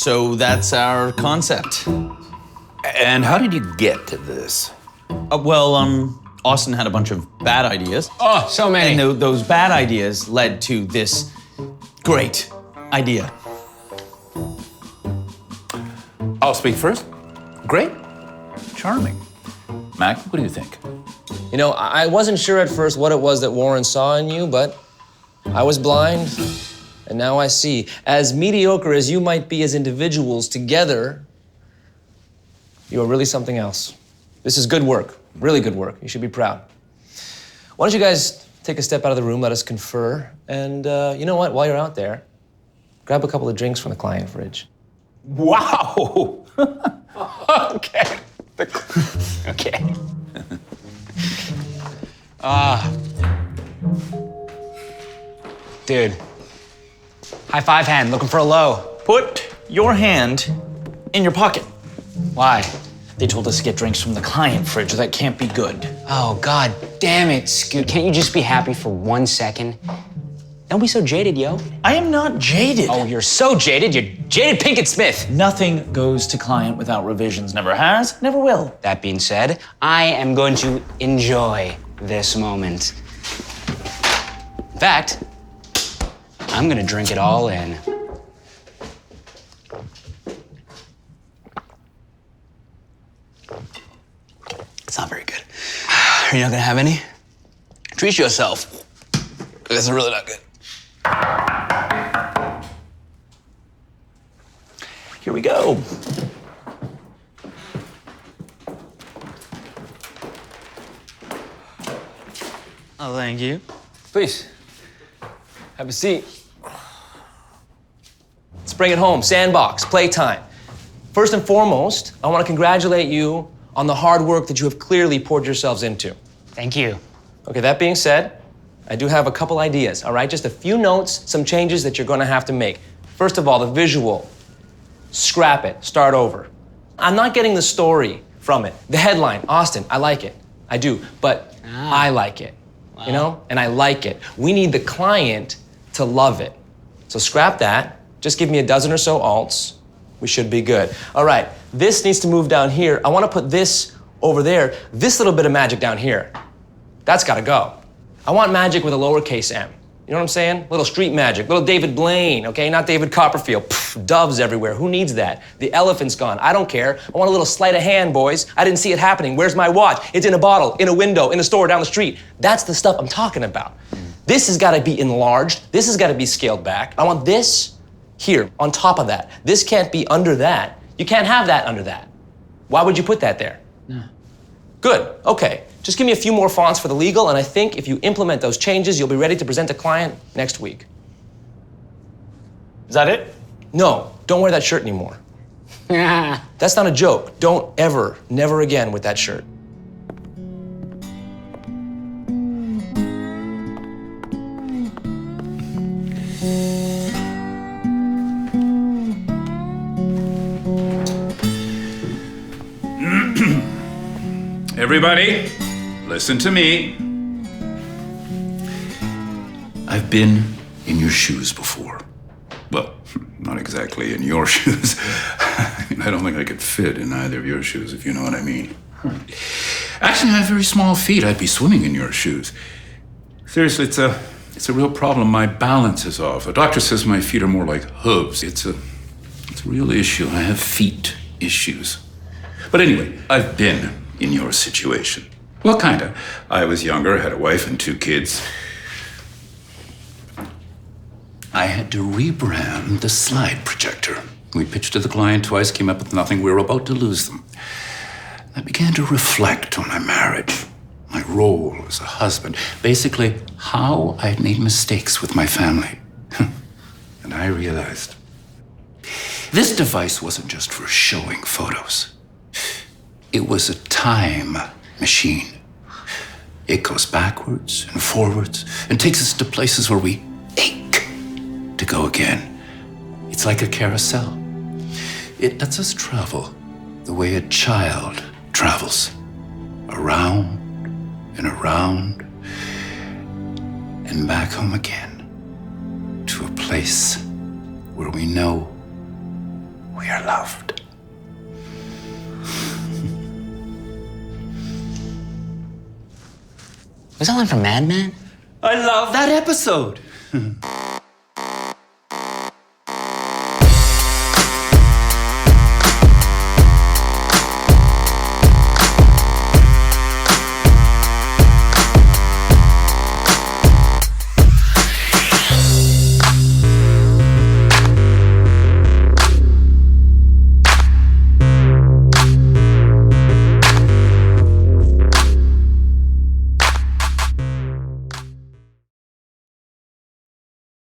So that's our concept. And how did you get to this? Austin had a bunch of bad ideas. Oh, so many. And those bad ideas led to this great idea. I'll speak first. Great. Charming. Mac, what do you think? You know, I wasn't sure at first what it was that Warren saw in you, but I was blind, and now I see. As mediocre as you might be as individuals, together, you are really something else. This is good work, really good work. You should be proud. Why don't you guys take a step out of the room, let us confer, and you know what, while you're out there, grab a couple of drinks from the client fridge. Wow! Okay. Okay. Dude, high five hand, looking for a low. Put your hand in your pocket. Why? They told us to get drinks from the client fridge. That can't be good. Oh, God damn it, Scoot. Can't you just be happy for 1 second? Don't be so jaded, yo. I am not jaded. Oh, you're so jaded. You're jaded Pinkett Smith. Nothing goes to client without revisions. Never has, never will. That being said, I am going to enjoy this moment. In fact, I'm gonna drink it all in. It's not very good. Are you not gonna have any? Treat yourself. This is really not good. Here we go. Oh, thank you. Please, have a seat. Let's bring it home. Sandbox, playtime. First and foremost, I want to congratulate you on the hard work that you have clearly poured yourselves into. Thank you. Okay, that being said, I do have a couple ideas, all right? Just a few notes, some changes that you're gonna have to make. First of all, the visual. Scrap it, start over. I'm not getting the story from it. The headline, Austin, I like it. I do, but I like it, you know? And I like it. We need the client to love it. So scrap that, just give me a dozen or so alts. We should be good. All right, this needs to move down here. I wanna put this over there. This little bit of magic down here, that's gotta go. I want magic with a lowercase m. You know what I'm saying? Little street magic, little David Blaine, okay? Not David Copperfield. Pff, doves everywhere, who needs that? The elephant's gone, I don't care. I want a little sleight of hand, boys. I didn't see it happening. Where's my watch? It's in a bottle, in a window, in a store down the street. That's the stuff I'm talking about. This has gotta be enlarged. This has gotta be scaled back. I want this here, on top of that. This can't be under that. You can't have that under that. Why would you put that there? No. Good, okay. Just give me a few more fonts for the legal, and I think if you implement those changes, you'll be ready to present a client next week. Is that it? No, don't wear that shirt anymore. That's not a joke. Don't ever, never again with that shirt. Everybody, listen to me. I've been in your shoes before. Well, not exactly in your shoes. I don't think I could fit in either of your shoes, if you know what I mean. Actually, I have very small feet. I'd be swimming in your shoes. Seriously, it's a real problem. My balance is off. A doctor says my feet are more like hooves. It's a real issue. I have feet issues. But anyway, I've been in your situation. Well, kinda. I was younger, had a wife and 2 kids. I had to rebrand the slide projector. We pitched to the client twice, came up with nothing. We were about to lose them. I began to reflect on my marriage, my role as a husband, basically how I'd made mistakes with my family. And I realized this device wasn't just for showing photos. It was a time machine. It goes backwards and forwards and takes us to places where we ache to go again. It's like a carousel. It lets us travel the way a child travels, around and around and back home again, to a place where we know we we are loved. Was that line from Mad Men? I love that episode.